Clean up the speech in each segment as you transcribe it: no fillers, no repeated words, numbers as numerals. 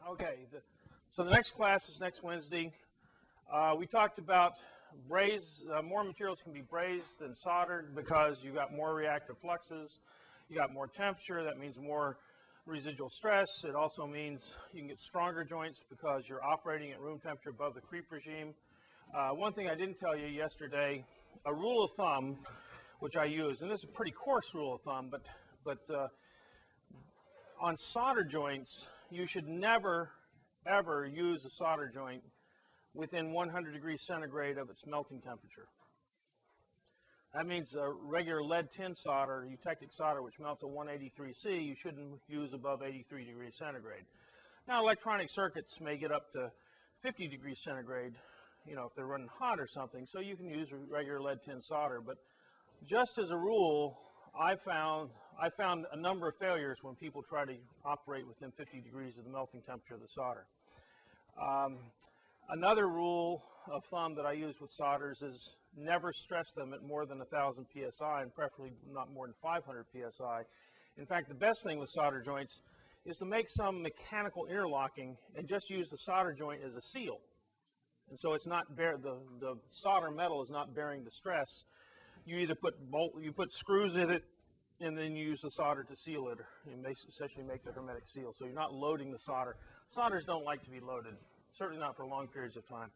Okay, so the next class is next Wednesday. We talked about more materials can be brazed than soldered because you got more reactive fluxes, you got more temperature, that means more residual stress. It also means you can get stronger joints because you're operating at room temperature above the creep regime. One thing I didn't tell you yesterday, a rule of thumb, which I use, and this is a pretty coarse rule of thumb, but on solder joints, you should never, ever use a solder joint within 100 degrees centigrade of its melting temperature. That means a regular lead tin solder, eutectic solder, which melts at 183 C, you shouldn't use above 83 degrees centigrade. Now, electronic circuits may get up to 50 degrees centigrade, you know, if they're running hot or something, so you can use regular lead tin solder. But just as a rule, I found a number of failures when people try to operate within 50 degrees of the melting temperature of the solder. Another rule of thumb that I use with solders is never stress them at more than 1,000 psi, and preferably not more than 500 psi. In fact, the best thing with solder joints is to make some mechanical interlocking and just use the solder joint as a seal. And so it's not the solder metal is not bearing the stress. You either put screws in it, and then you use the solder to seal it, and essentially make the hermetic seal. So you're not loading the solder. Solders don't like to be loaded, certainly not for long periods of time.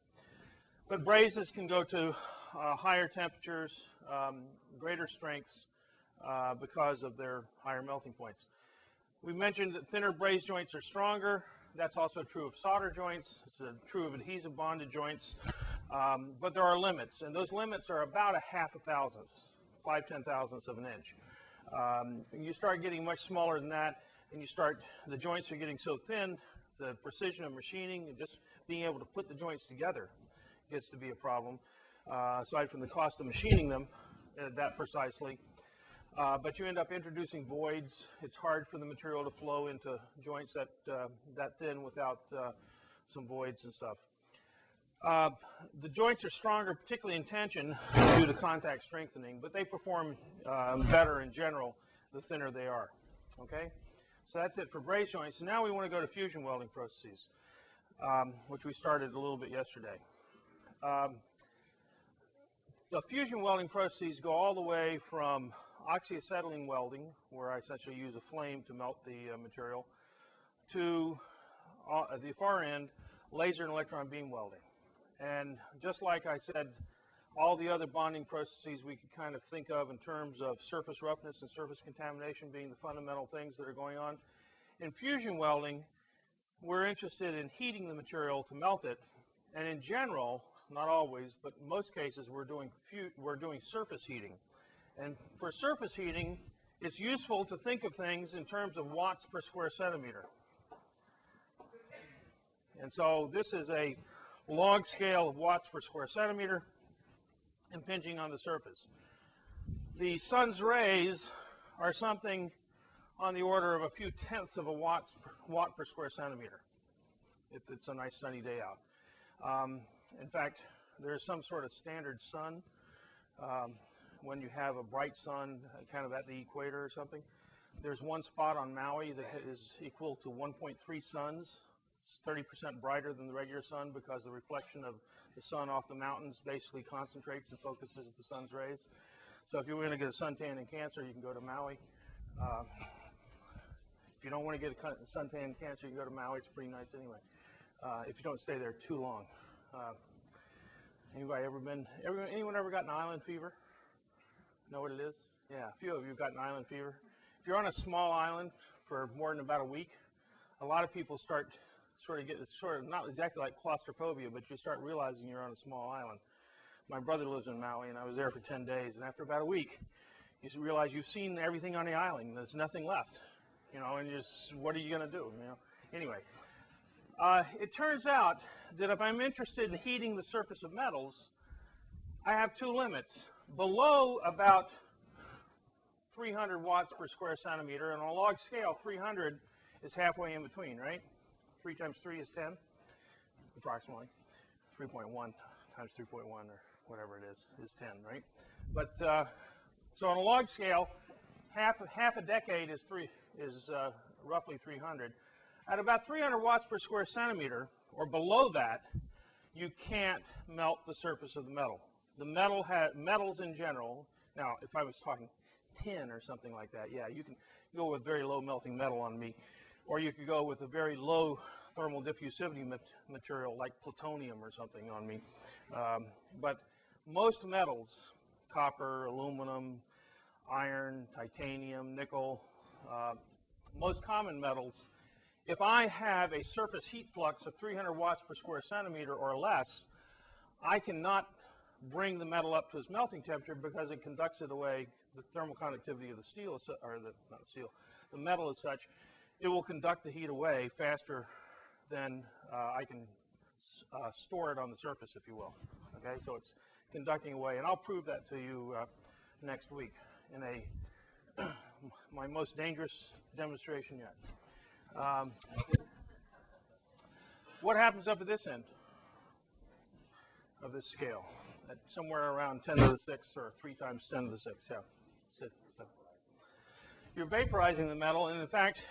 But brazes can go to higher temperatures, greater strengths because of their higher melting points. We mentioned that thinner braze joints are stronger. That's also true of solder joints. It's true of adhesive bonded joints. But there are limits, and those limits are about a half a thousandth, 5/10,000ths of an inch. You start getting much smaller than that, and the joints are getting so thin, the precision of machining and just being able to put the joints together gets to be a problem, aside from the cost of machining them that precisely. But you end up introducing voids. It's hard for the material to flow into joints that thin without some voids and stuff. The joints are stronger, particularly in tension, due to contact strengthening, but they perform better in general the thinner they are. Okay, so that's it for braze joints. And now we want to go to fusion welding processes, which we started a little bit yesterday. The fusion welding processes go all the way from oxyacetylene welding, where I essentially use a flame to melt the material, to at the far end, laser and electron beam welding. And just like I said, all the other bonding processes we could kind of think of in terms of surface roughness and surface contamination being the fundamental things that are going on. In fusion welding, we're interested in heating the material to melt it. And in general, not always, but in most cases, we're doing surface heating. And for surface heating, it's useful to think of things in terms of watts per square centimeter. And so this is a log scale of watts per square centimeter impinging on the surface. The sun's rays are something on the order of a few tenths of a watt per square centimeter if it's a nice sunny day out. In fact, there's some sort of standard sun when you have a bright sun kind of at the equator or something. There's one spot on Maui that is equal to 1.3 suns. It's 30% brighter than the regular sun because the reflection of the sun off the mountains basically concentrates and focuses the sun's rays. So if you want to get a suntan in Cancer, you can go to Maui. If you don't want to get a suntan in Cancer, you can go to Maui. It's pretty nice anyway, if you don't stay there too long. Anyone ever gotten island fever? Know what it is? Yeah, a few of you have gotten island fever. If you're on a small island for more than about a week, a lot of people start not exactly like claustrophobia, but you start realizing you're on a small island. My brother lives in Maui, and I was there for 10 days, and after about a week, you realize you've seen everything on the island. There's nothing left, you know, and what are you going to do, you know? Anyway, it turns out that if I'm interested in heating the surface of metals, I have two limits. Below about 300 watts per square centimeter, and on a log scale, 300 is halfway in between, right? 3 times 3 is 10, approximately. 3.1 times 3.1, or whatever it is 10, right? But so on a log scale, half a decade is roughly 300. At about 300 watts per square centimeter, or below that, you can't melt the surface of the metal. The metals in general, now if I was talking tin or something like that, yeah, you can go with very low melting metal on me, or you could go with a very low thermal diffusivity material like plutonium or something on me. But most metals, copper, aluminum, iron, titanium, nickel, most common metals, if I have a surface heat flux of 300 watts per square centimeter or less, I cannot bring the metal up to its melting temperature because it conducts it away. The thermal conductivity of the steel, not steel, the metal is such, it will conduct the heat away faster than I can store it on the surface, if you will. Okay, so it's conducting away, and I'll prove that to you next week in my most dangerous demonstration yet. What happens up at this end of this scale? At somewhere around 10 to the 6th or 3 times 10 to the 6th, yeah. So you're vaporizing the metal, and in fact,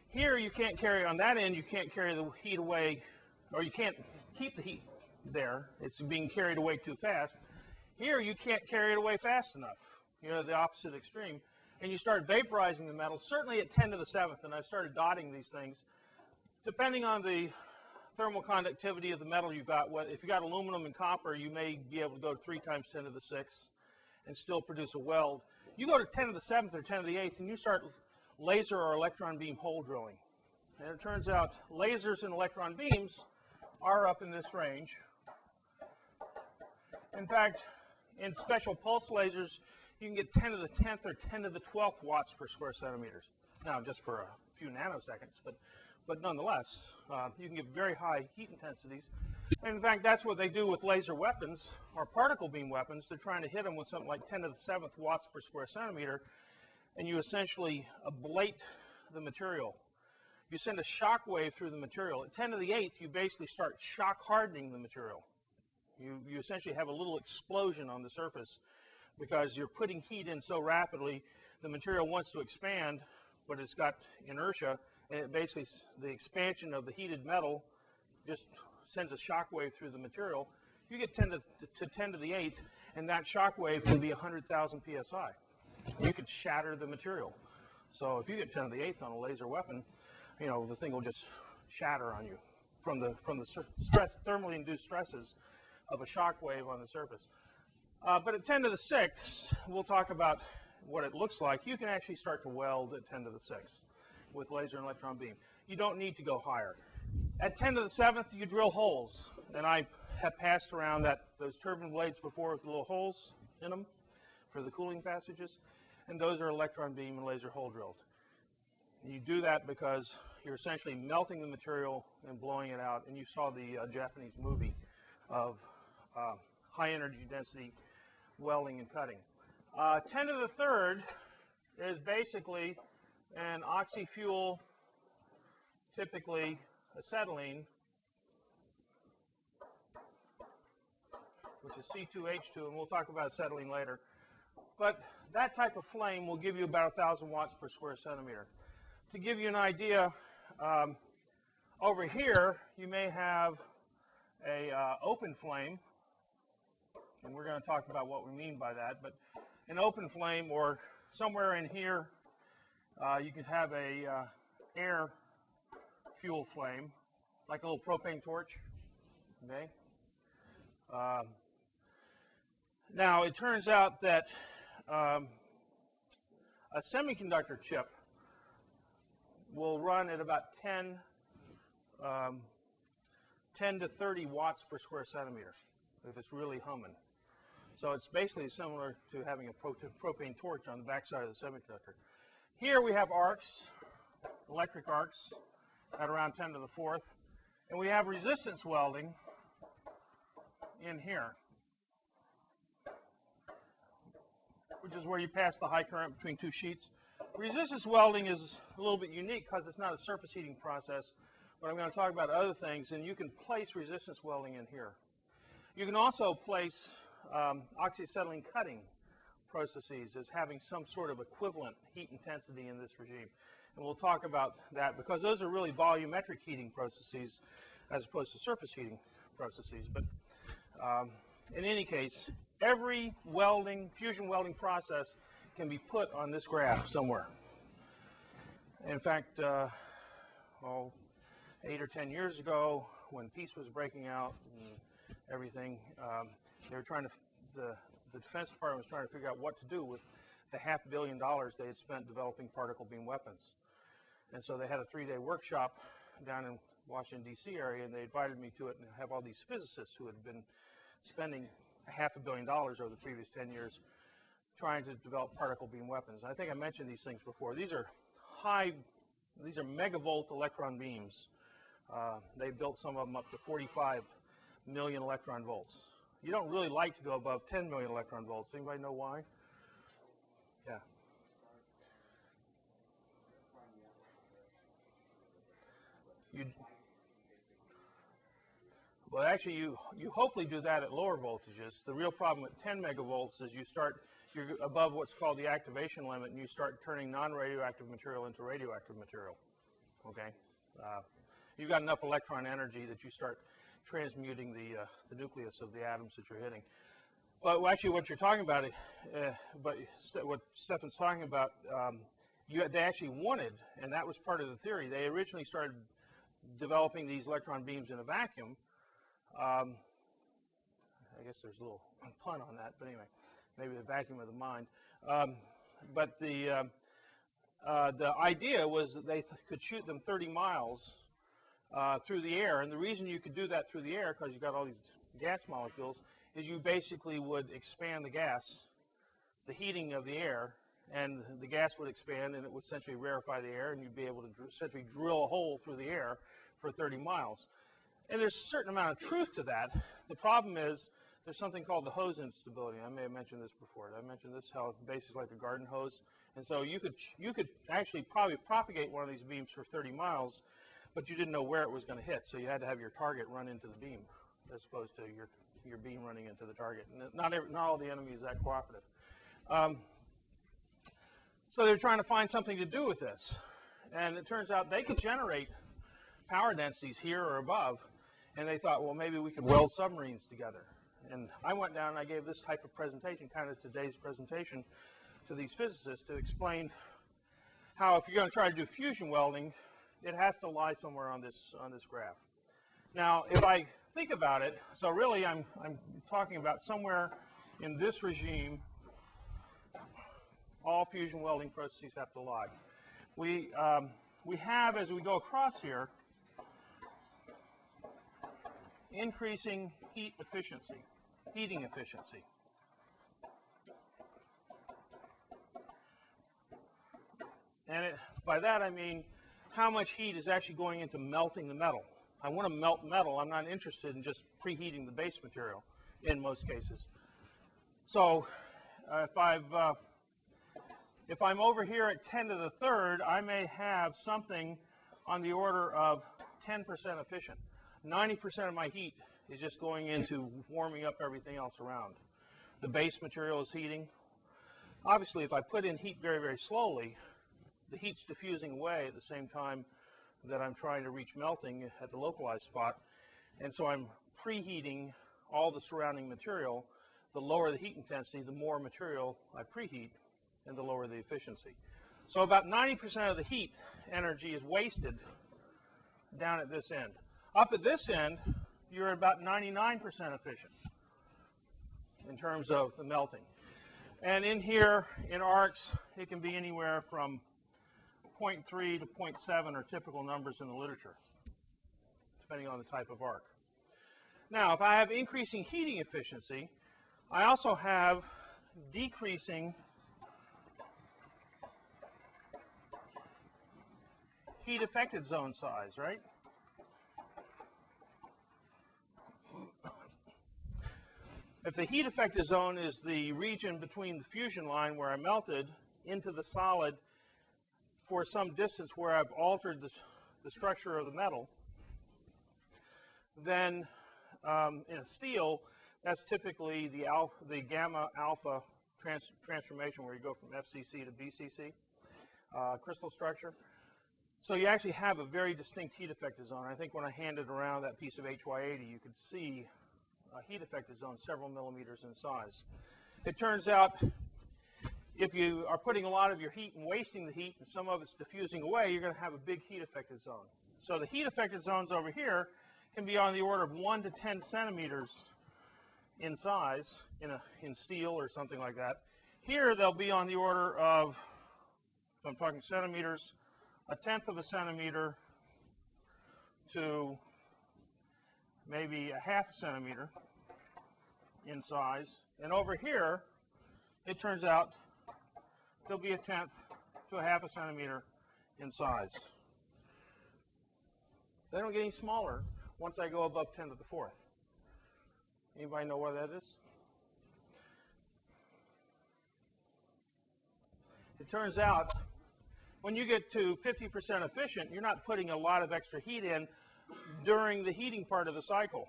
here you can't carry, on that end, you can't carry the heat away, or you can't keep the heat there. It's being carried away too fast. Here you can't carry it away fast enough. You're the opposite extreme. And you start vaporizing the metal, certainly at 10 to the 7th, and I've started dotting these things. Depending on the thermal conductivity of the metal you've got, if you've got aluminum and copper, you may be able to go to 3 times 10 to the 6th and still produce a weld. You go to 10 to the 7th or 10 to the 8th, and you start laser or electron beam hole drilling. And it turns out lasers and electron beams are up in this range. In fact, in special pulse lasers, you can get 10 to the 10th or 10 to the 12th watts per square centimeters. Now, just for a few nanoseconds, but nonetheless, you can get very high heat intensities. And in fact, that's what they do with laser weapons or particle beam weapons. They're trying to hit them with something like 10 to the 7th watts per square centimeter, and you essentially ablate the material. You send a shock wave through the material. At 10 to the 8th, you basically start shock hardening the material. You essentially have a little explosion on the surface because you're putting heat in so rapidly, the material wants to expand, but it's got inertia, and it basically, the expansion of the heated metal just sends a shock wave through the material. You get 10 to 10 to the 8th, and that shock wave can be 100,000 psi. You could shatter the material. So if you get 10 to the 8th on a laser weapon, you know, the thing will just shatter on you from the stress, thermally induced stresses of a shock wave on the surface. But at 10 to the 6th, we'll talk about what it looks like. You can actually start to weld at 10 to the 6th with laser and electron beam. You don't need to go higher. At 10 to the 7th, you drill holes. And I have passed around those turbine blades before with the little holes in them for the cooling passages. And those are electron beam and laser hole drilled. And you do that because you're essentially melting the material and blowing it out. And you saw the Japanese movie of high energy density welding and cutting. 10 to the 3rd is basically an oxy-fuel, typically acetylene, which is C2H2, and we'll talk about acetylene later. But that type of flame will give you about 1,000 watts per square centimeter. To give you an idea, over here you may have a open flame, and we're going to talk about what we mean by that, but an open flame, or somewhere in here, you could have a air fuel flame, like a little propane torch, okay? Now, it turns out that a semiconductor chip will run at about 10 to 30 watts per square centimeter if it's really humming. So it's basically similar to having a propane torch on the backside of the semiconductor. Here we have arcs, electric arcs, at around 10 to the 4th. And we have resistance welding in here, which is where you pass the high current between two sheets. Resistance welding is a little bit unique because it's not a surface heating process, but I'm going to talk about other things, and you can place resistance welding in here. You can also place oxyacetylene cutting processes as having some sort of equivalent heat intensity in this regime. And we'll talk about that because those are really volumetric heating processes as opposed to surface heating processes. But in any case, every fusion welding process can be put on this graph somewhere. In fact, 8 or 10 years ago, when peace was breaking out and everything, they were trying to, the Defense Department was trying to figure out what to do with the $500 million they had spent developing particle beam weapons. And so they had a 3-day workshop down in Washington, D.C. area, and they invited me to it and have all these physicists who had been spending $500 million over the previous 10 years trying to develop particle beam weapons. And I think I mentioned these things before. These are megavolt electron beams. They built some of them up to 45 million electron volts. You don't really like to go above 10 million electron volts. Anybody know why? Yeah. Well, actually, you hopefully do that at lower voltages. The real problem with 10 megavolts is you're above what's called the activation limit, and you start turning non-radioactive material into radioactive material. Okay, you've got enough electron energy that you start transmuting the nucleus of the atoms that you're hitting. But actually, what you're talking about, what Stefan's talking about, they actually wanted, and that was part of the theory. They originally started developing these electron beams in a vacuum. I guess there's a little pun on that, but anyway, maybe the vacuum of the mind. But the idea was that they could shoot them 30 miles through the air, and the reason you could do that through the air, because you've got all these gas molecules, is you basically would expand the gas, the heating of the air, and the gas would expand, and it would essentially rarefy the air, and you'd be able to essentially drill a hole through the air for 30 miles. And there's a certain amount of truth to that. The problem is there's something called the hose instability. I may have mentioned this before. Did I mention this? How the base is like a garden hose. And so you could actually probably propagate one of these beams for 30 miles, but you didn't know where it was going to hit. So you had to have your target run into the beam as opposed to your beam running into the target. And not all the enemy is that cooperative. So they're trying to find something to do with this. And it turns out they could generate power densities here or above. And they thought, well, maybe we could weld submarines together. And I went down and I gave this type of presentation, kind of today's presentation, to these physicists to explain how if you're going to try to do fusion welding, it has to lie somewhere on this graph. Now, if I think about it, so really I'm talking about somewhere in this regime, all fusion welding processes have to lie. We have, as we go across here, increasing heating efficiency. And by that I mean how much heat is actually going into melting the metal. I want to melt metal. I'm not interested in just preheating the base material in most cases. So if I'm over here at 10 to the third, I may have something on the order of 10% efficient. 90% of my heat is just going into warming up everything else around. The base material is heating. Obviously, if I put in heat very, very slowly, the heat's diffusing away at the same time that I'm trying to reach melting at the localized spot. And so I'm preheating all the surrounding material. The lower the heat intensity, the more material I preheat, and the lower the efficiency. So about 90% of the heat energy is wasted down at this end. Up at this end, you're about 99% efficient in terms of the melting. And in here, in arcs, it can be anywhere from 0.3 to 0.7 are typical numbers in the literature, depending on the type of arc. Now, if I have increasing heating efficiency, I also have decreasing heat affected zone size, right? If the heat affected zone is the region between the fusion line where I melted into the solid for some distance where I've altered the structure of the metal, then in a steel, that's typically the gamma alpha transformation where you go from FCC to BCC crystal structure. So you actually have a very distinct heat affected zone. I think when I handed around that piece of HY80, you could see a heat affected zone several millimeters in size. It turns out if you are putting a lot of your heat and wasting the heat and some of it's diffusing away, you're going to have a big heat affected zone. So the heat affected zones over here can be on the order of 1 to 10 centimeters in size in steel or something like that. Here they'll be on the order of, if I'm talking centimeters, 1/10 of a centimeter to maybe 1/2 centimeter in size. And over here, it turns out they'll be 1/10 to 1/2 centimeter in size. They don't get any smaller once I go above 10 to the 4th. Anybody know where that is? It turns out when you get to 50% efficient, you're not putting a lot of extra heat in during the heating part of the cycle.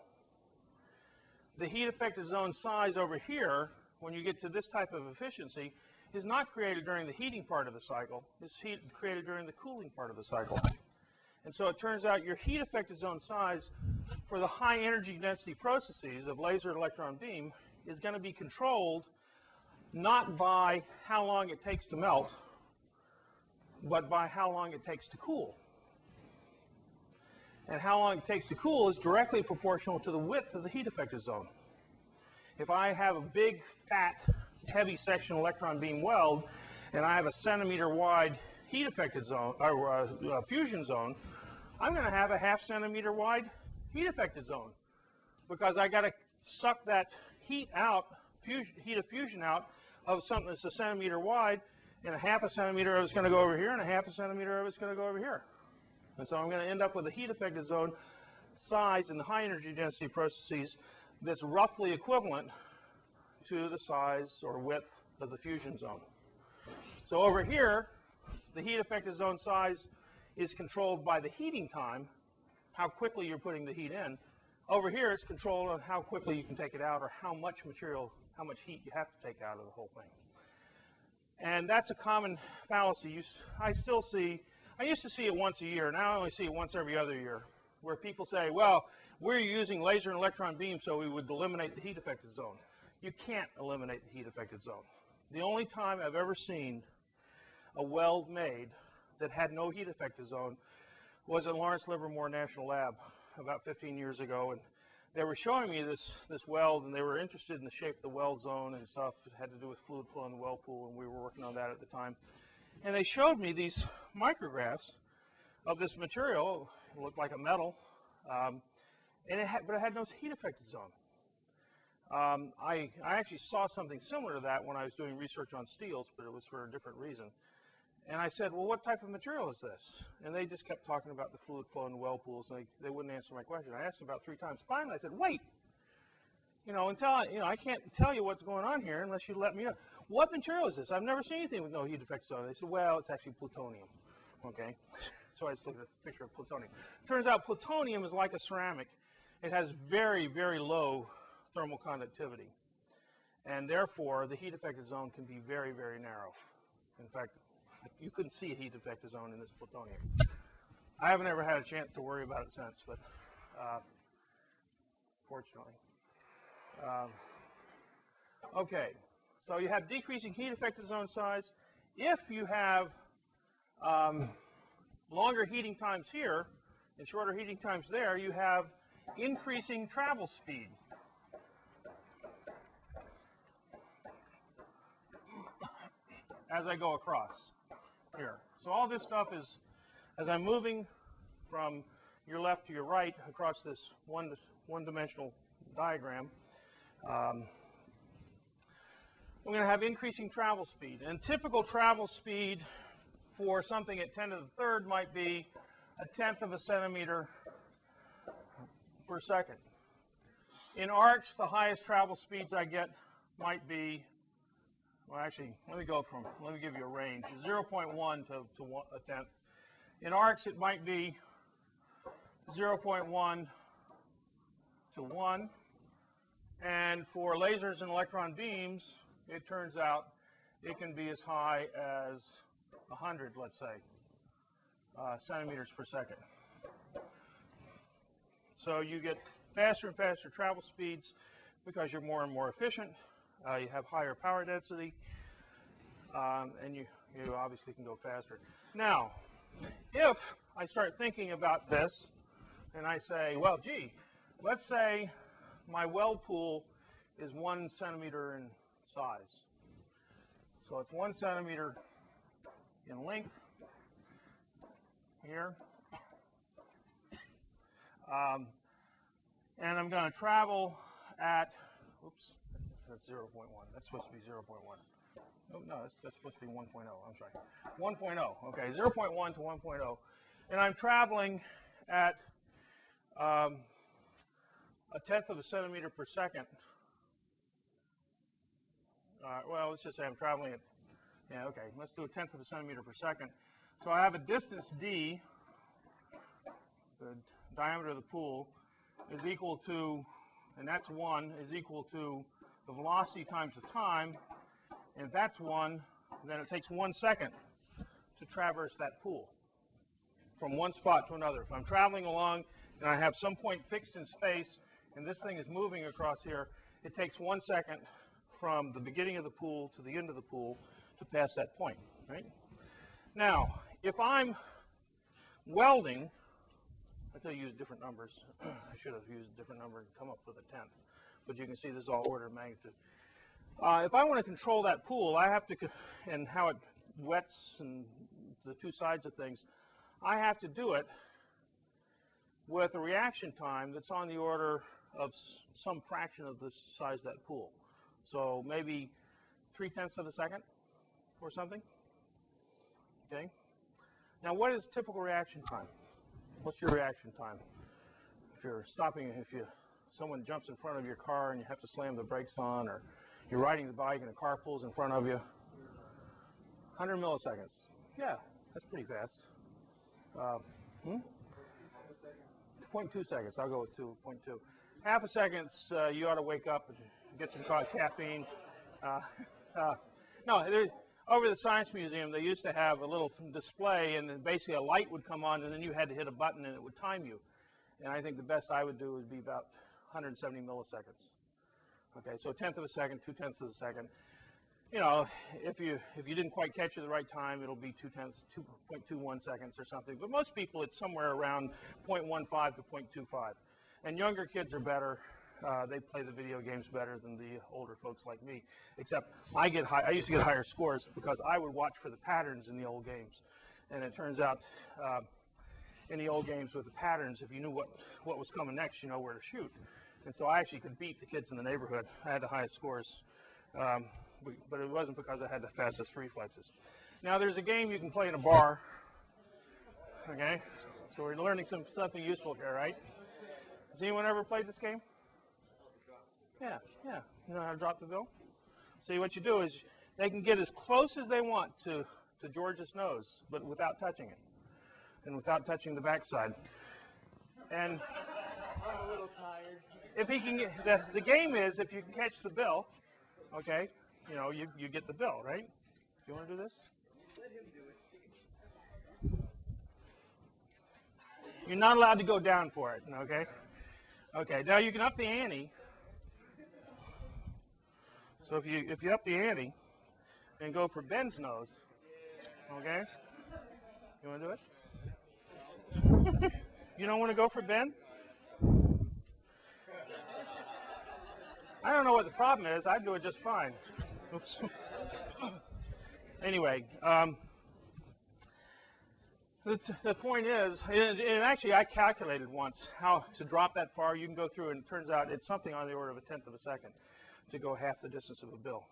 The heat affected zone size over here, when you get to this type of efficiency, is not created during the heating part of the cycle. It's created during the cooling part of the cycle. And so it turns out your heat affected zone size for the high energy density processes of laser and electron beam is going to be controlled not by how long it takes to melt, but by how long it takes to cool. And how long it takes to cool is directly proportional to the width of the heat affected zone. If I have a big, fat, heavy section electron beam weld, and I have a centimeter wide heat affected zone, or fusion zone, I'm going to have a 1/2 centimeter wide heat affected zone, because I got to suck that heat out, heat of fusion out of something that's a centimeter wide, and 1/2 centimeter of it's going to go over here, and 1/2 centimeter of it's going to go over here. And so I'm going to end up with a heat affected zone size in the high energy density processes that's roughly equivalent to the size or width of the fusion zone. So over here, the heat affected zone size is controlled by the heating time, how quickly you're putting the heat in. Over here, it's controlled on how quickly you can take it out, or how much material, how much heat you have to take out of the whole thing. And that's a common fallacy. I still see, I used to see it once a year, now I only see it once every other year, where people say, well, we're using laser and electron beam so we would eliminate the heat affected zone. You can't eliminate the heat affected zone. The only time I've ever seen a weld made that had no heat affected zone was at Lawrence Livermore National Lab about 15 years ago, and they were showing me this weld, and they were interested in the shape of the weld zone and stuff. It had to do with fluid flow in the weld pool, and we were working on that at the time. And they showed me these micrographs of this material. It looked like a metal, but it had no heat affected zone. I actually saw something similar to that when I was doing research on steels, but it was for a different reason. And I said, well, what type of material is this? And they just kept talking about the fluid flow in the weld pools, and they wouldn't answer my question. I asked them about 3 times. Finally, I said, wait, I can't tell you what's going on here unless you let me know. What material is this? I've never seen anything with no heat affected zone. They said, well, it's actually plutonium. Okay, so I just looked at a picture of plutonium. Turns out plutonium is like a ceramic. It has very, very low thermal conductivity, and therefore the heat affected zone can be very, very narrow. In fact, you couldn't see a heat affected zone in this plutonium. I haven't ever had a chance to worry about it since, but fortunately. Okay, so you have decreasing heat affected zone size. If you have longer heating times here and shorter heating times there, you have increasing travel speed. As I go across here. So all this stuff is, as I'm moving from your left to your right across this one-dimensional diagram, we're going to have increasing travel speed. And typical travel speed for something at 10 to the 3rd might be 1/10 of a centimeter per second. In arcs, the highest travel speeds I get might be, well, actually, let me give you a range, 0.1 to 1/10. In arcs, it might be 0.1 to 1. And for lasers and electron beams, it turns out it can be as high as 100, let's say. centimeters per second. So you get faster and faster travel speeds because you're more and more efficient. You have higher power density, and you obviously can go faster. Now, if I start thinking about this, and I say, well, gee, let's say my weld pool is 1 centimeter in size. So it's 1 centimeter in length here. And I'm going to travel at, oops, that's 0.1. That's supposed to be 0.1. Oh, no, that's supposed to be 1.0. I'm sorry. 1.0. Okay, 0.1 to 1.0. And I'm traveling at a tenth of a centimeter per second. Well, let's just say I'm traveling at, yeah, okay, let's do a tenth of a centimeter per second. So I have a distance d, the diameter of the pool, is equal to, and that's 1, is equal to the velocity times the time. And if that's 1, then it takes 1 second to traverse that pool from one spot to another. If I'm traveling along and I have some point fixed in space and this thing is moving across here, it takes 1 second from the beginning of the pool to the end of the pool to pass that point, right? Now, if I'm welding, I could use different numbers. I should have used a different number and come up with a tenth. But you can see this is all order of magnitude. If I want to control that pool, I have to, and how it wets and the two sides of things, I have to do it with a reaction time that's on the order of some fraction of the size of that pool. So maybe 0.3 of a second or something. Okay. Now, what is typical reaction time? What's your reaction time? If you're stopping, someone jumps in front of your car and you have to slam the brakes on, or you're riding the bike and a car pulls in front of you, 100 milliseconds. Yeah, that's pretty fast. 0.2 seconds. I'll go with 2.2. Half a second, you ought to wake up and get some caffeine. No, over the Science Museum, they used to have a little display, and then basically a light would come on, and then you had to hit a button, and it would time you. And I think the best I would do would be about 170 milliseconds. Okay, so a tenth of a second, 0.2 of a second. You know, if you didn't quite catch it at the right time, it'll be 2.21 seconds or something. But most people, it's somewhere around 0.15 to 0.25. And younger kids are better. They play the video games better than the older folks like me. Except I used to get higher scores because I would watch for the patterns in the old games. And it turns out in the old games with the patterns, if you knew what was coming next, you know where to shoot. And so I actually could beat the kids in the neighborhood. I had the highest scores. But it wasn't because I had the fastest reflexes. Now there's a game you can play in a bar. Okay, so we're learning something useful here, right? Has anyone ever played this game? Yeah. You know how to drop the bill? See, what you do is they can get as close as they want to George's nose, but without touching it, and without touching the backside. And I'm a little tired. if he can get the game is if you can catch the bill, okay, you know you get the bill, right? If you want to do this, Let him do it. you're not allowed to go down for it. Okay. Okay. Now you can up the ante. So if you up the ante and go for Ben's nose, okay? You want to do it? You don't want to go for Ben? I don't know what the problem is. I do it just fine. Oops. Anyway, the point is, and actually I calculated once how to drop that far. You can go through, and it turns out it's something on the order of a tenth of a second to go half the distance of a bill.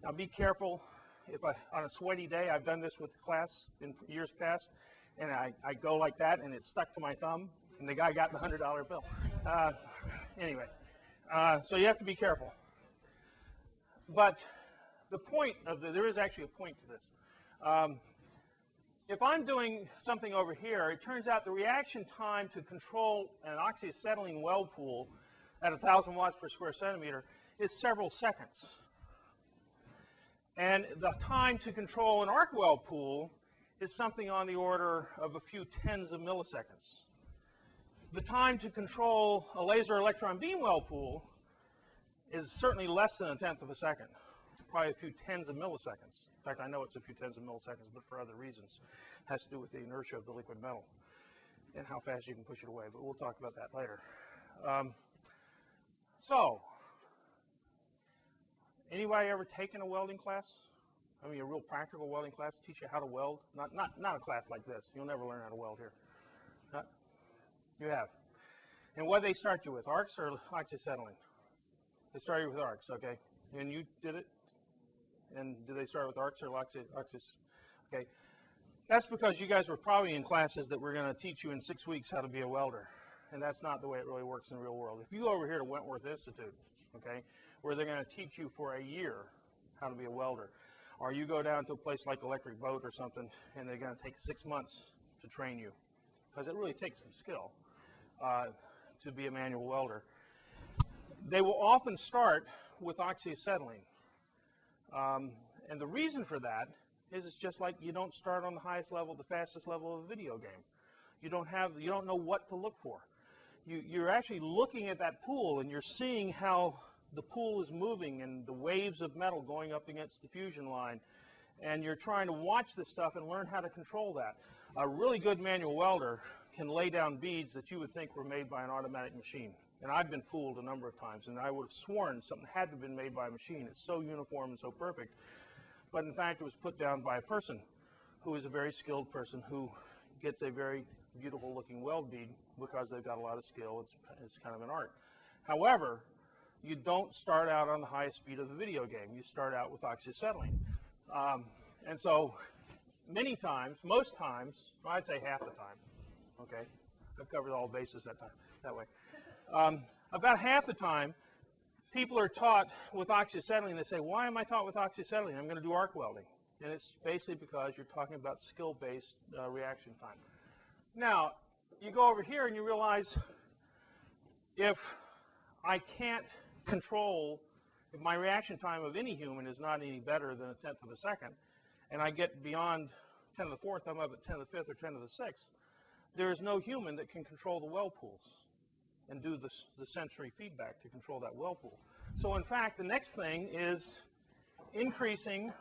Now be careful. If on a sweaty day, I've done this with the class in years past, and I go like that, and it stuck to my thumb, and the guy got the $100 bill. Anyway, so you have to be careful. But the point there is actually a point to this. If I'm doing something over here, it turns out the reaction time to control an oxyacetylene weld pool at 1,000 watts per square centimeter is several seconds. And the time to control an arc weld pool is something on the order of a few tens of milliseconds. The time to control a laser electron beam weld pool is certainly less than a tenth of a second, probably a few tens of milliseconds. In fact, I know it's a few tens of milliseconds, but for other reasons. It has to do with the inertia of the liquid metal and how fast you can push it away, but we'll talk about that later. So, anybody ever taken a welding class? I mean, a real practical welding class, teach you how to weld? Not a class like this. You'll never learn how to weld here. You have. And what they start you with, arcs or oxyacetylene? They start you with arcs, okay? And you did it? And did they start with arcs or oxys? Okay. That's because you guys were probably in classes that we're going to teach you in 6 weeks how to be a welder. And that's not the way it really works in the real world. If you go over here to Wentworth Institute, okay, where they're going to teach you for a year how to be a welder, or you go down to a place like Electric Boat or something, and they're going to take 6 months to train you, because it really takes some skill to be a manual welder. They will often start with oxyacetylene. And the reason for that is it's just like you don't start on the highest level, the fastest level of a video game. You don't know what to look for. You're actually looking at that pool and you're seeing how the pool is moving and the waves of metal going up against the fusion line. And you're trying to watch this stuff and learn how to control that. A really good manual welder can lay down beads that you would think were made by an automatic machine. And I've been fooled a number of times, and I would have sworn something had to have been made by a machine. It's so uniform and so perfect. But in fact, it was put down by a person who is a very skilled person who gets a very beautiful looking weld bead because they've got a lot of skill. It's kind of an art. However, you don't start out on the highest speed of the video game. You start out with oxyacetylene. And so many times, most times, well, I'd say half the time, okay? I've covered all bases that way. About half the time, people are taught with oxyacetylene. They say, why am I taught with oxyacetylene? I'm going to do arc welding. And it's basically because you're talking about skill-based reaction time. Now, you go over here and you realize if I can't control, if my reaction time of any human is not any better than a tenth of a second, and I get beyond 10 to the fourth, I'm up at 10 to the fifth or 10 to the sixth, there is no human that can control the weld pools and do the sensory feedback to control that weld pool. So in fact, the next thing is increasing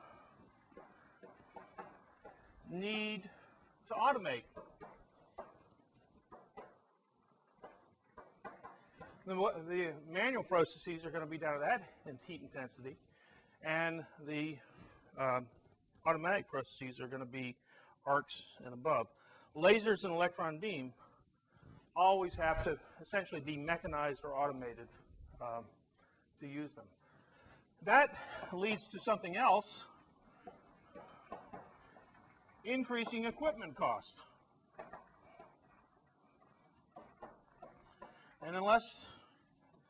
need to automate. The manual processes are going to be down to that in heat intensity, and the automatic processes are going to be arcs and above. Lasers and electron beam always have to essentially be mechanized or automated to use them. That leads to something else, increasing equipment cost. And unless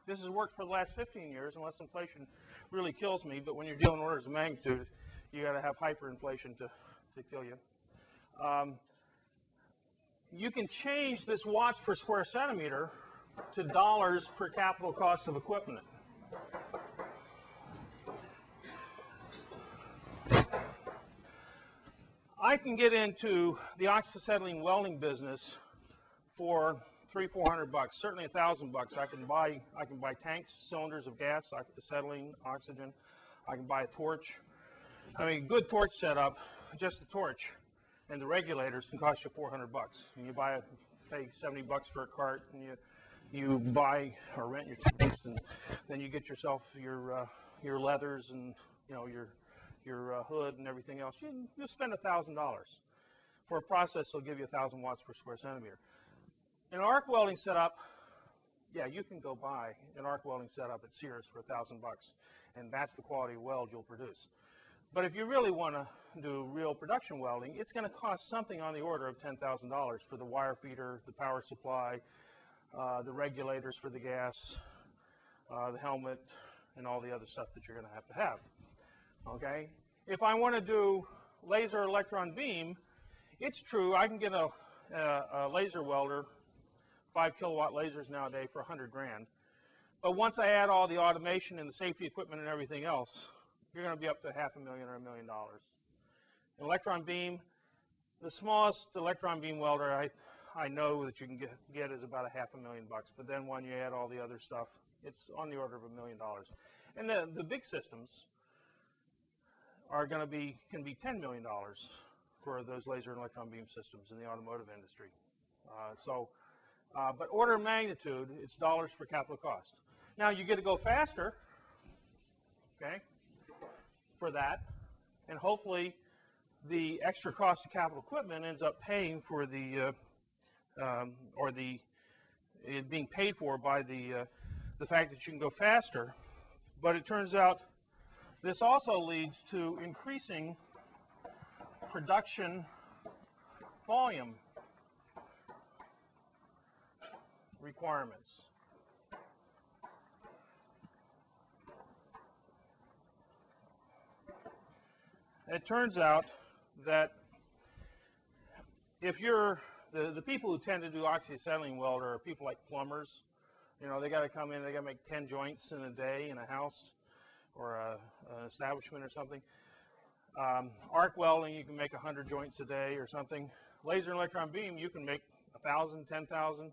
this has worked for the last 15 years, unless inflation really kills me, but when you're dealing orders of magnitude, you got to have hyperinflation to kill you. You can change this watts per square centimeter to dollars per capital cost of equipment. I can get into the oxyacetylene welding business for $300-400 bucks, certainly $1,000 bucks. I can buy tanks, cylinders of gas, acetylene, oxygen. I can buy a torch. I mean, good torch setup, just the torch and the regulators can cost you $400 bucks. And you pay 70 bucks for a cart, and you buy or rent your tanks, and then you get yourself your leathers and your hood and everything else. You'll spend $1,000 for a process that'll give you 1,000 watts per square centimeter. An arc welding setup, yeah, you can go buy an arc welding setup at Sears for $1,000 bucks, and that's the quality of weld you'll produce. But if you really want to do real production welding, it's going to cost something on the order of $10,000 for the wire feeder, the power supply, the regulators for the gas, the helmet, and all the other stuff that you're going to have. Okay? If I want to do laser electron beam, it's true, I can get a laser welder, 5 kilowatt lasers nowadays for 100 grand. But once I add all the automation and the safety equipment and everything else, you're going to be up to $500,000 or $1 million. An electron beam, The smallest electron beam welder I know that you can get is about $500,000, but then when you add all the other stuff, it's on the order of $1 million. And the big systems are going to can be $10 million for those laser and electron beam systems in the automotive industry. But order of magnitude, it's dollars per capital cost. Now you get to go faster, okay, for that, and hopefully the extra cost of capital equipment ends up paying for being paid for by the fact that you can go faster. But it turns out this also leads to increasing production volume requirements. It turns out that if you're the people who tend to do oxyacetylene welder are people like plumbers. You know, they got to come in, they got to make 10 joints in a day in a house or an establishment or something. Arc welding, you can make 100 joints a day or something. Laser and electron beam, you can make 1,000, 10,000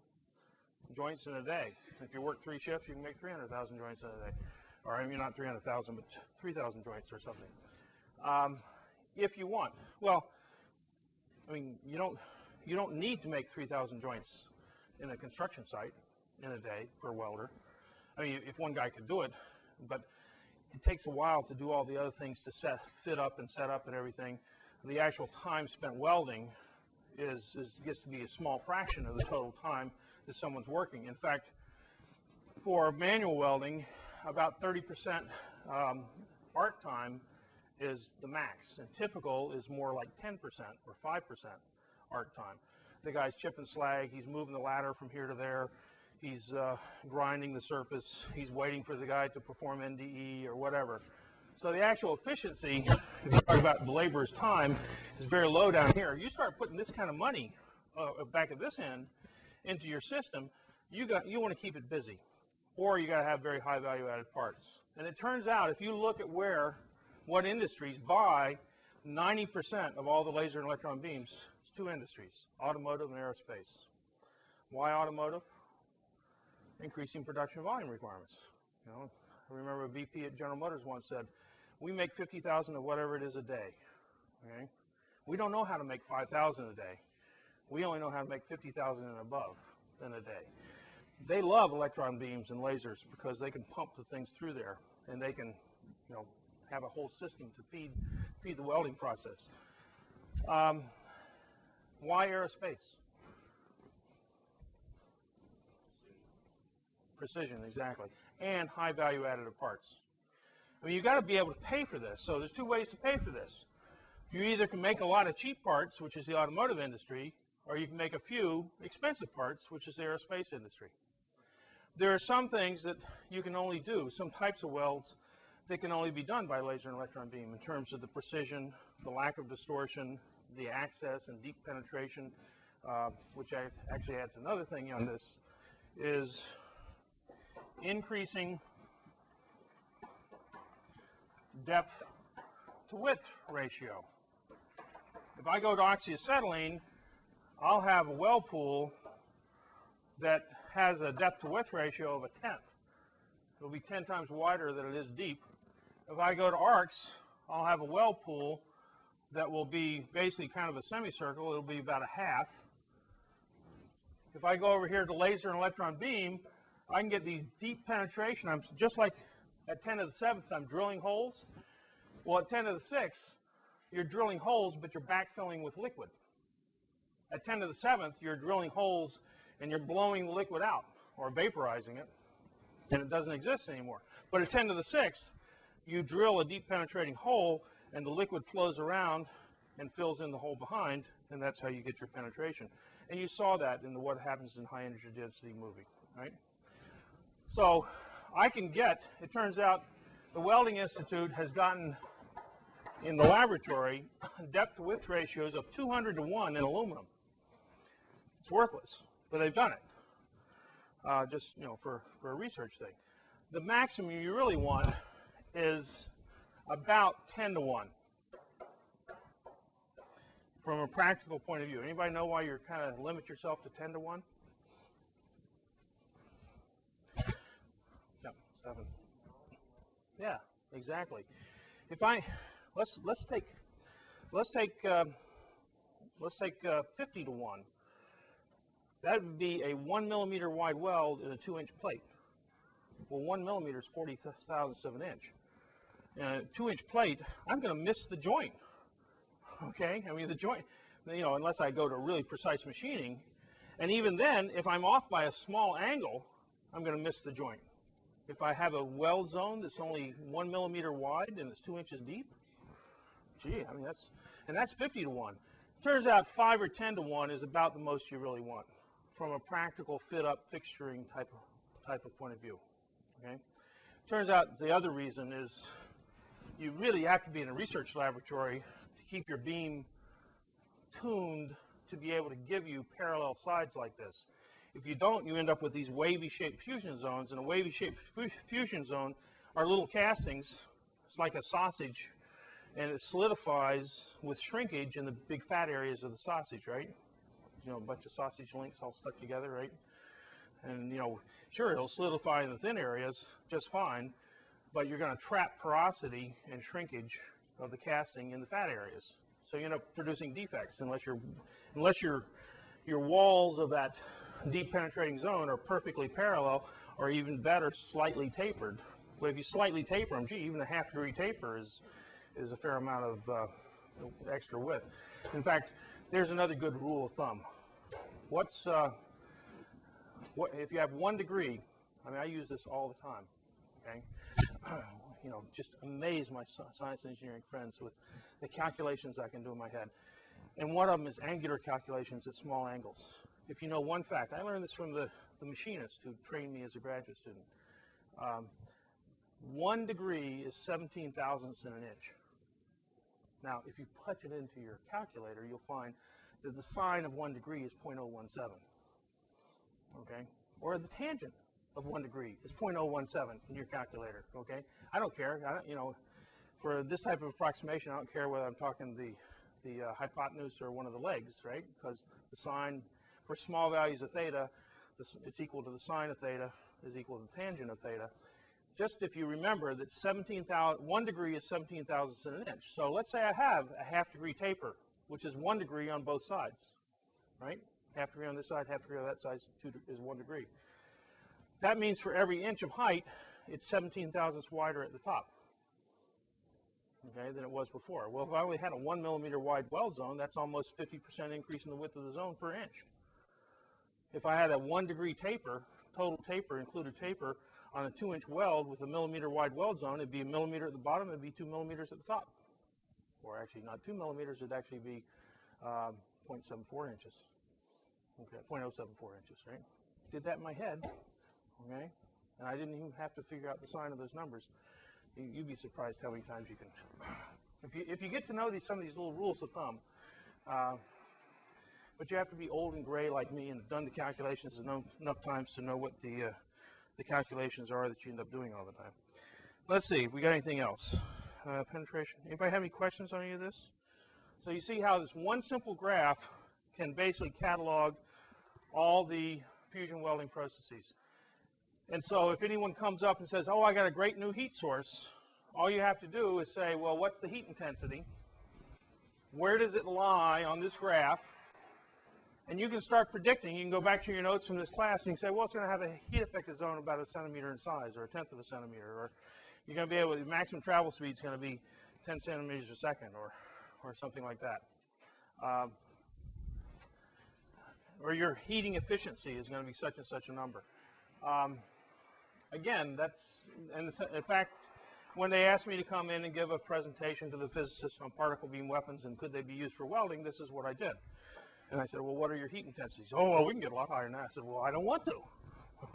joints in a day. If you work 3 shifts, you can make 300,000 joints in a day. Or I mean, not 300,000, but 3,000 joints or something. If you want. Well, I mean, you don't need to make 3,000 joints in a construction site in a day per welder. I mean, if one guy could do it, but it takes a while to do all the other things to fit up and set up and everything. The actual time spent welding gets to be a small fraction of the total time that someone's working. In fact, for manual welding, about 30% arc time is the max, and typical is more like 10% or 5% arc time. The guy's chipping slag, he's moving the ladder from here to there, he's grinding the surface, he's waiting for the guy to perform NDE or whatever. So the actual efficiency, if you talk about the laborer's time, is very low down here. You start putting this kind of money back at this end into your system, you want to keep it busy, or you got to have very high value added parts. And it turns out, if you look at what industries buy 90% of all the laser and electron beams, it's 2 industries, automotive and aerospace. Why automotive? Increasing production volume requirements. You know, I remember a VP at General Motors once said, we make 50,000 of whatever it is a day. Okay? We don't know how to make 5,000 a day. We only know how to make 50,000 and above in a day. They love electron beams and lasers because they can pump the things through there, and they can, you know, have a whole system to feed the welding process. Why aerospace? Precision, exactly, and high value additive parts. I mean, you got to be able to pay for this. So there's 2 ways to pay for this. You either can make a lot of cheap parts, which is the automotive industry, or you can make a few expensive parts, which is the aerospace industry. There are some things that you can only do, some types of welds that can only be done by laser and electron beam in terms of the precision, the lack of distortion, the access and deep penetration, which actually adds another thing on this, is increasing depth to width ratio. If I go to oxyacetylene, I'll have a weld pool that has a depth to width ratio of 1/10. It'll be 10 times wider than it is deep. If I go to arcs, I'll have a weld pool that will be basically kind of a semicircle. It'll be about 1/2. If I go over here to laser and electron beam, I can get these deep penetration. I'm just like at 10 to the 7th, I'm drilling holes. Well, at 10 to the 6th, you're drilling holes, but you're backfilling with liquid. At 10 to the 7th, you're drilling holes and you're blowing the liquid out or vaporizing it, and it doesn't exist anymore. But at 10 to the 6th, you drill a deep penetrating hole and the liquid flows around and fills in the hole behind, and that's how you get your penetration. And you saw that in the What Happens in High Energy Density movie, right? So I can get, it turns out the Welding Institute has gotten in the laboratory depth to width ratios of 200 to 1 in aluminum. It's worthless, but they've done it just, you know, for a research thing. The maximum you really want is about 10 to 1. from a practical point of view. Anybody know why you're kind of limit yourself to 10 to 1? No, 7. Yeah, exactly. If I let's take 50 to 1. That would be a 1 millimeter wide weld in a 2-inch plate. Well, 1 millimeter is 40 thousandths of an inch. In a 2-inch plate, I'm going to miss the joint. Okay, I mean the joint, you know, unless I go to really precise machining, and even then, if I'm off by a small angle, I'm going to miss the joint. If I have a weld zone that's only 1 millimeter wide and it's 2 inches deep, gee, I mean that's 50 to 1. Turns out 5 or 10 to 1 is about the most you really want from a practical fit-up fixturing type of point of view. Okay. Turns out the other reason is you really have to be in a research laboratory to keep your beam tuned to be able to give you parallel sides like this. If you don't, you end up with these wavy-shaped fusion zones. And a wavy-shaped fusion zone are little castings. It's like a sausage, and it solidifies with shrinkage in the big fat areas of the sausage, right? You know, a bunch of sausage links all stuck together, right? And, you know, sure, it'll solidify in the thin areas just fine, but you're going to trap porosity and shrinkage of the casting in the fat areas. So you end up producing defects unless your walls of that deep penetrating zone are perfectly parallel, or even better, slightly tapered. But if you slightly taper them, gee, even a half-degree taper is a fair amount of extra width. In fact, there's another good rule of thumb. What if you have 1 degree? I mean, I use this all the time. Okay, you know, just amaze my science and engineering friends with the calculations I can do in my head. And one of them is angular calculations at small angles. If you know one fact, I learned this from the machinist who trained me as a graduate student. 1 degree is 17 thousandths in an inch. Now, if you punch it into your calculator, you'll find that the sine of 1 degree is 0.017. Okay? Or the tangent of 1 degree is 0.017 in your calculator. Okay? I don't care. You know, for this type of approximation, I don't care whether I'm talking the hypotenuse or one of the legs, right? Because the sine for small values of theta, it's equal to the sine of theta is equal to the tangent of theta. Just if you remember that 1 degree is 17 thousandths in an inch. So let's say I have a half-degree taper, which is 1 degree on both sides, right? Half degree on this side, half degree on that side is 1 degree. That means for every inch of height, it's 17 thousandths wider at the top, okay, than it was before. Well, if I only had a 1 millimeter wide weld zone, that's almost 50% increase in the width of the zone per inch. If I had a 1 degree taper, total taper, included taper, on a 2-inch weld with a millimeter wide weld zone, it'd be a millimeter at the bottom, it'd be 2 millimeters at the top. Or actually not 2 millimeters, it'd actually be 0.74 inches. Okay, 0.074 inches, right? Did that in my head, okay? And I didn't even have to figure out the sign of those numbers. You'd be surprised how many times you can. If you get to know some of these little rules of thumb, but you have to be old and gray like me and have done the calculations enough times to know what the calculations are that you end up doing all the time. Let's see if we got anything else. Penetration. Anybody have any questions on any of this? So you see how this one simple graph can basically catalog all the fusion welding processes. And so if anyone comes up and says, oh, I got a great new heat source, all you have to do is say, well, what's the heat intensity? Where does it lie on this graph? And you can start predicting. You can go back to your notes from this class and you can say, well, it's going to have a heat affected zone about 1 centimeter in size or 1/10 of a centimeter. Or you're going to be able to, maximum travel speed is going to be 10 centimeters a second or something like that. Or your heating efficiency is going to be such and such a number. Again, in fact, when they asked me to come in and give a presentation to the physicists on particle beam weapons and could they be used for welding, this is what I did. And I said, well, what are your heat intensities? Oh, well, we can get a lot higher than that. I said, well, I don't want to.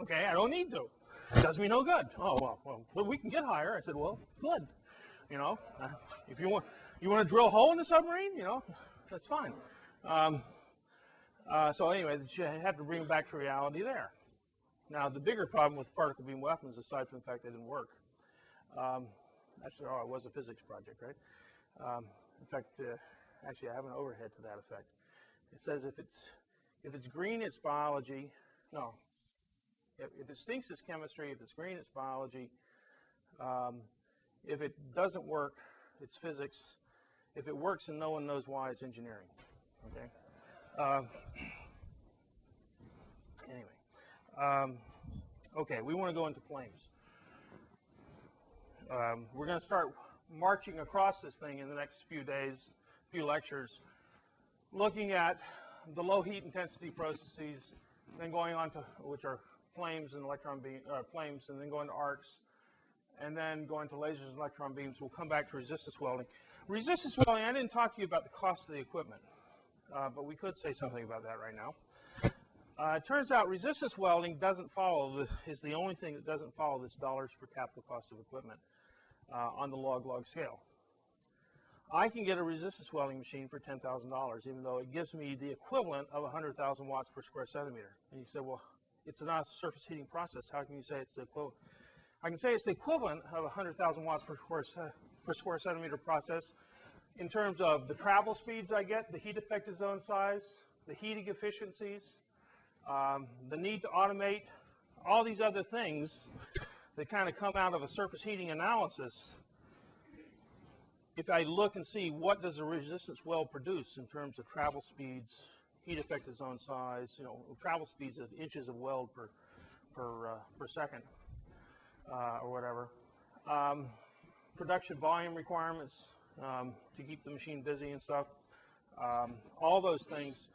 Okay, I don't need to. It does me no good. Oh, well, we can get higher. I said, well, good. You know, if you want to drill a hole in the submarine, you know, that's fine. So anyway, you have to bring it back to reality there. Now, the bigger problem with particle beam weapons, aside from the fact they didn't work, actually, it was a physics project, right? In fact, actually I have an overhead to that effect. It says if it's green, it's biology. No, if it stinks, it's chemistry. If it's green, it's biology. If it doesn't work, it's physics. If it works and no one knows why, it's engineering. Okay. Anyway, okay, we want to go into flames. We're going to start marching across this thing in the next few days, few lectures, looking at the low heat intensity processes, then going on to which are flames and electron beam flames, and then going to arcs, and then going to lasers and electron beams. We'll come back to resistance welding. Resistance welding, I didn't talk to you about the cost of the equipment, but we could say something about that right now. It turns out resistance welding doesn't follow, is the only thing that doesn't follow this dollars per capital cost of equipment on the log scale. I can get a resistance welding machine for $10,000, even though it gives me the equivalent of 100,000 watts per square centimeter. And you say, well, it's not a surface heating process. How can you say it's the equivalent? I can say it's the equivalent of 100,000 watts per square centimeter process in terms of the travel speeds I get, the heat effective zone size, the heating efficiencies, the need to automate, all these other things that kind of come out of a surface heating analysis. If I look and see what does a resistance weld produce in terms of travel speeds, heat effective zone size, travel speeds of inches of weld per second, or whatever. Production volume requirements to keep the machine busy and stuff. All those things.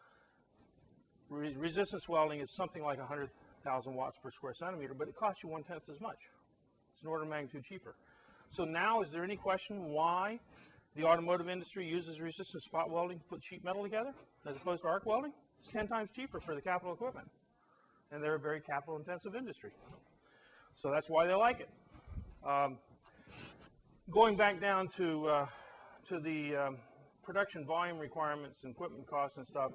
Resistance welding is something like 100,000 watts per square centimeter, but it costs you 1/10 as much. It's an order of magnitude cheaper. So now, is there any question why the automotive industry uses resistance spot welding to put sheet metal together as opposed to arc welding? It's 10 times cheaper for the capital equipment, and they're a very capital-intensive industry. So that's why they like it. Going back down to the production volume requirements and equipment costs and stuff,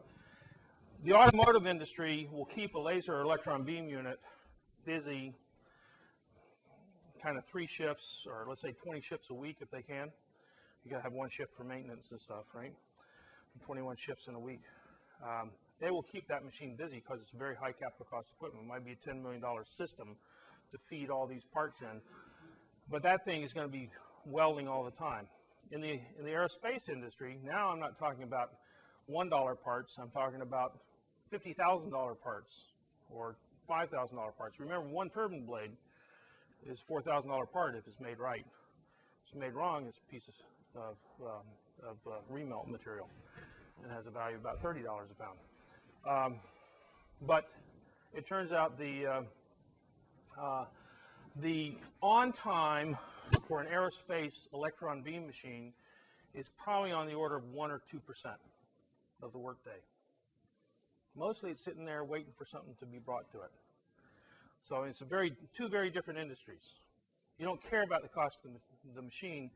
the automotive industry will keep a laser or electron beam unit busy kind of 3 shifts, or let's say 20 shifts a week if they can. You got to have 1 shift for maintenance and stuff, right? 21 shifts in a week. They will keep that machine busy because it's very high capital cost equipment. It might be a $10 million system to feed all these parts in, but that thing is going to be welding all the time. In the aerospace industry, now I'm not talking about $1 parts. I'm talking about $50,000 parts or $5,000 parts. Remember, 1 turbine blade is $4,000 part if it's made right. If it's made wrong, it's a piece of remelt material and has a value of about $30 a pound. But it turns out the on time for an aerospace electron beam machine is probably on the order of 1 or 2% of the workday. Mostly it's sitting there waiting for something to be brought to it. So it's two very different industries. You don't care about the cost of the machine,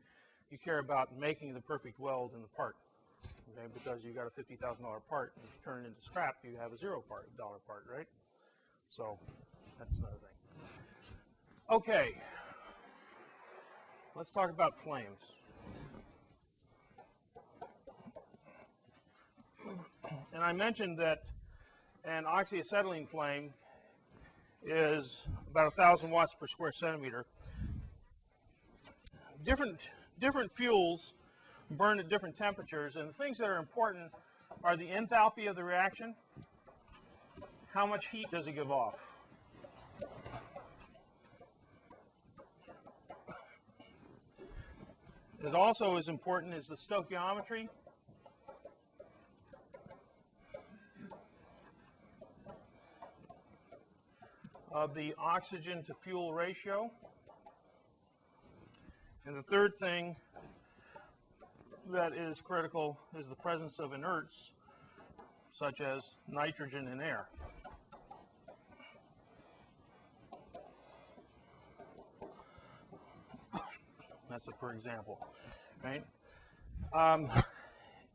you care about making the perfect weld in the part. Okay, because you got a $50,000 part, and if you turn it into scrap, you have a $0 part, right? So that's another thing. Okay, let's talk about flames. And I mentioned that an oxyacetylene flame is about 1,000 watts per square centimeter. Different fuels burn at different temperatures, and the things that are important are the enthalpy of the reaction. How much heat does it give off? As also as important is the stoichiometry. Of the oxygen to fuel ratio. And the third thing that is critical is the presence of inerts, such as nitrogen and air. That's a for example, right?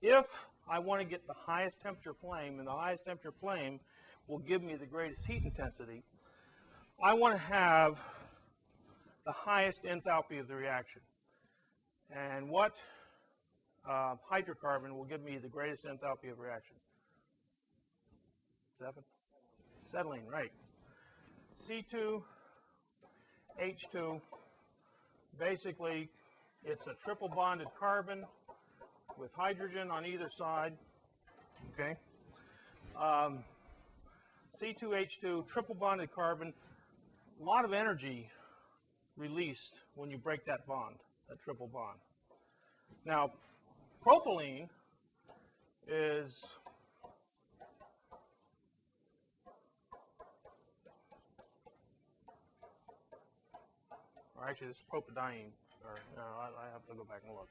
If I want to get the highest temperature flame, and the highest temperature flame will give me the greatest heat intensity, I want to have the highest enthalpy of the reaction. And what hydrocarbon will give me the greatest enthalpy of reaction? Acetylene, right. C2H2, basically it's a triple bonded carbon with hydrogen on either side, okay? C2H2, triple bonded carbon, a lot of energy released when you break that bond, that triple bond. Now, propylene is or actually this is propadiene, or no, I have to go back and look.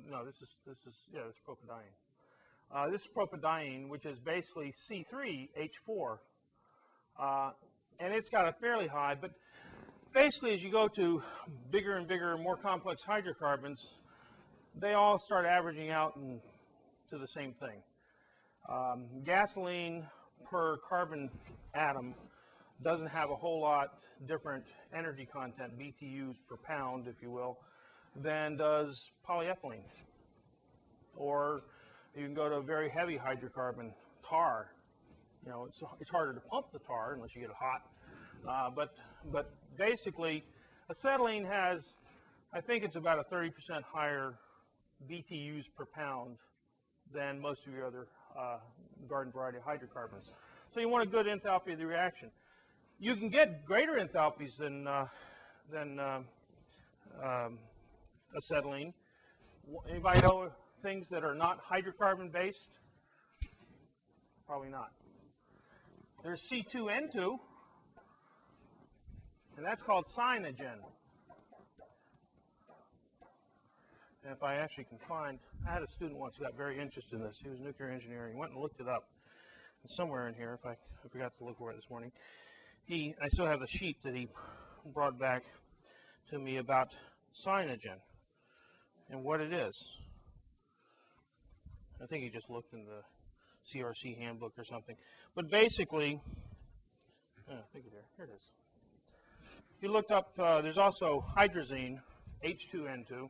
No, this is yeah, this is propadiene. This is propadiene, which is basically C3H4, and it's got a fairly high, but basically as you go to bigger and bigger, more complex hydrocarbons, they all start averaging out to the same thing. Gasoline per carbon atom doesn't have a whole lot different energy content, BTUs per pound, if you will, than does polyethylene. Or you can go to a very heavy hydrocarbon, tar. You know, it's harder to pump the tar unless you get it hot. But basically, acetylene has, I think it's about a 30% higher BTUs per pound than most of your other garden variety hydrocarbons. So you want a good enthalpy of the reaction. You can get greater enthalpies than acetylene. Anybody know things that are not hydrocarbon based? Probably not. There's C2N2, and that's called cyanogen. And if I actually can find, I had a student once who got very interested in this. He was nuclear engineering. He went and looked it up. It's somewhere in here, if I forgot to look for it this morning. I still have the sheet that he brought back to me about cyanogen and what it is. I think he just looked in the CRC handbook or something. But basically, I think here it is. If you looked up, there's also hydrazine, H2N2.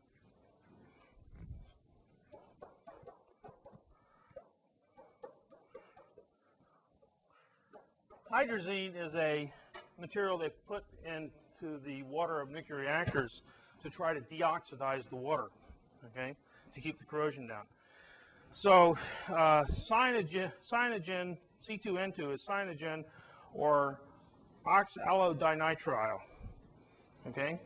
Hydrazine is a material they put into the water of nuclear reactors to try to deoxidize the water, okay, to keep the corrosion down. So cyanogen, C2N2 is cyanogen or oxalodinitrile, okay?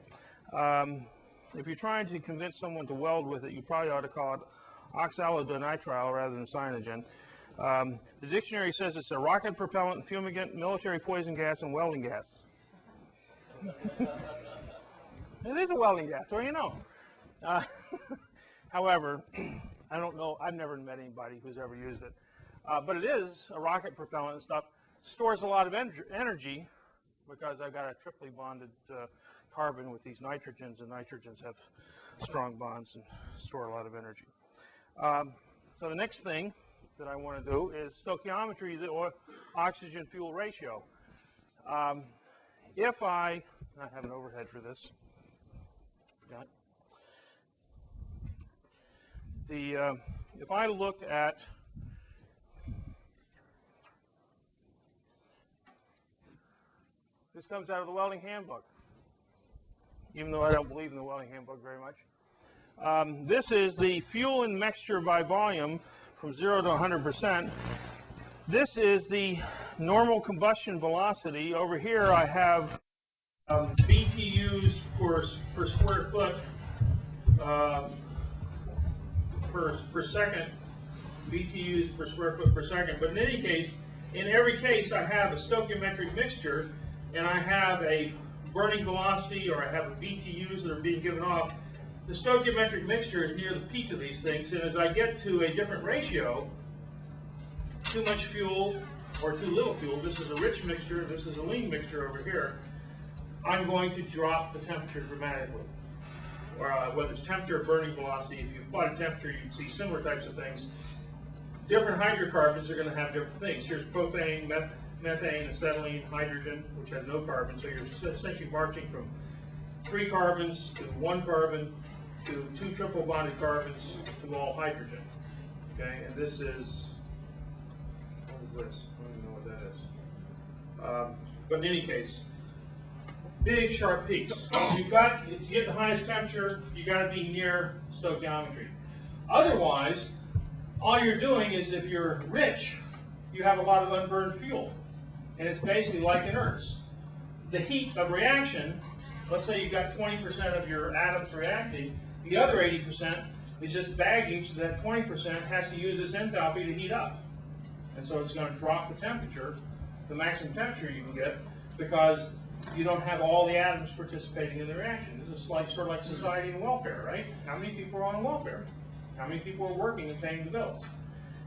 If you're trying to convince someone to weld with it, you probably ought to call it oxalodinitrile rather than cyanogen. The dictionary says it's a rocket propellant, fumigant, military poison gas, and welding gas. It is a welding gas, so you know. However, I don't know, I've never met anybody who's ever used it. But it is a rocket propellant and stuff. Stores a lot of energy because I've got a triply bonded carbon with these nitrogens, and nitrogens have strong bonds and store a lot of energy. So the next thing that I want to do is stoichiometry, the oxygen-fuel ratio. If I have an overhead for this, forgot. If I look at this, comes out of the Welding handbook, even though I don't believe in the Welding handbook very much. This is the fuel and mixture by volume from 0 to 100%. This is the normal combustion velocity. Over here I have BTUs per square foot per second, BTUs per square foot per second. But in any case, in every case, I have a stoichiometric mixture, and I have a burning velocity, or I have a BTUs that are being given off. The stoichiometric mixture is near the peak of these things, and as I get to a different ratio, too much fuel or too little fuel, this is a rich mixture, this is a lean mixture over here, I'm going to drop the temperature dramatically. Or whether it's temperature or burning velocity, if you apply temperature, you can see similar types of things. Different hydrocarbons are going to have different things. Here's propane, methane, acetylene, hydrogen, which has no carbon, so you're essentially marching from 3 carbons to 1 carbon, to 2 triple bonded carbons to all hydrogen. Okay, and this is, what is this? I don't even know what that is. But in any case, big sharp peaks. You've got, to get the highest temperature, you got to be near stoichiometry. Otherwise, all you're doing is, if you're rich, you have a lot of unburned fuel. And it's basically like inerts. The heat of reaction, let's say you've got 20% of your atoms reacting, the other 80% is just bagging, so that 20% has to use this enthalpy to heat up. And so it's going to drop the temperature, the maximum temperature you can get, because you don't have all the atoms participating in the reaction. This is like, sort of like society and welfare, right? How many people are on welfare? How many people are working and paying the bills?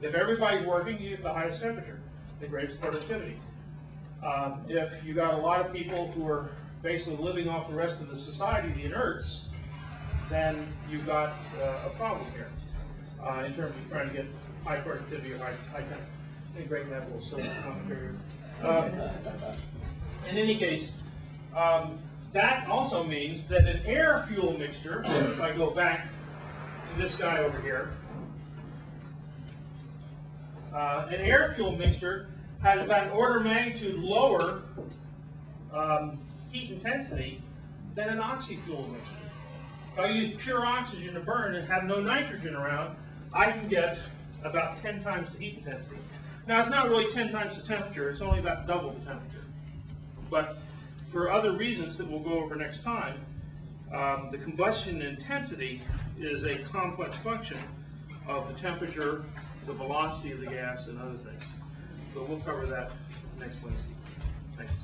If everybody's working, you get the highest temperature, the greatest productivity. If you got a lot of people who are basically living off the rest of the society, the inerts, then you've got a problem here in terms of trying to get high productivity or high temperature. I think Greg can have a little silver commentary. In any case, that also means that an air-fuel mixture, if I go back to this guy over here, an air-fuel mixture has about an order of magnitude lower heat intensity than an oxy-fuel mixture. If I use pure oxygen to burn and have no nitrogen around, I can get about 10 times the heat intensity. Now, it's not really 10 times the temperature, it's only about double the temperature. But for other reasons that we'll go over next time, the combustion intensity is a complex function of the temperature, the velocity of the gas, and other things. So we'll cover that next Wednesday. Thanks.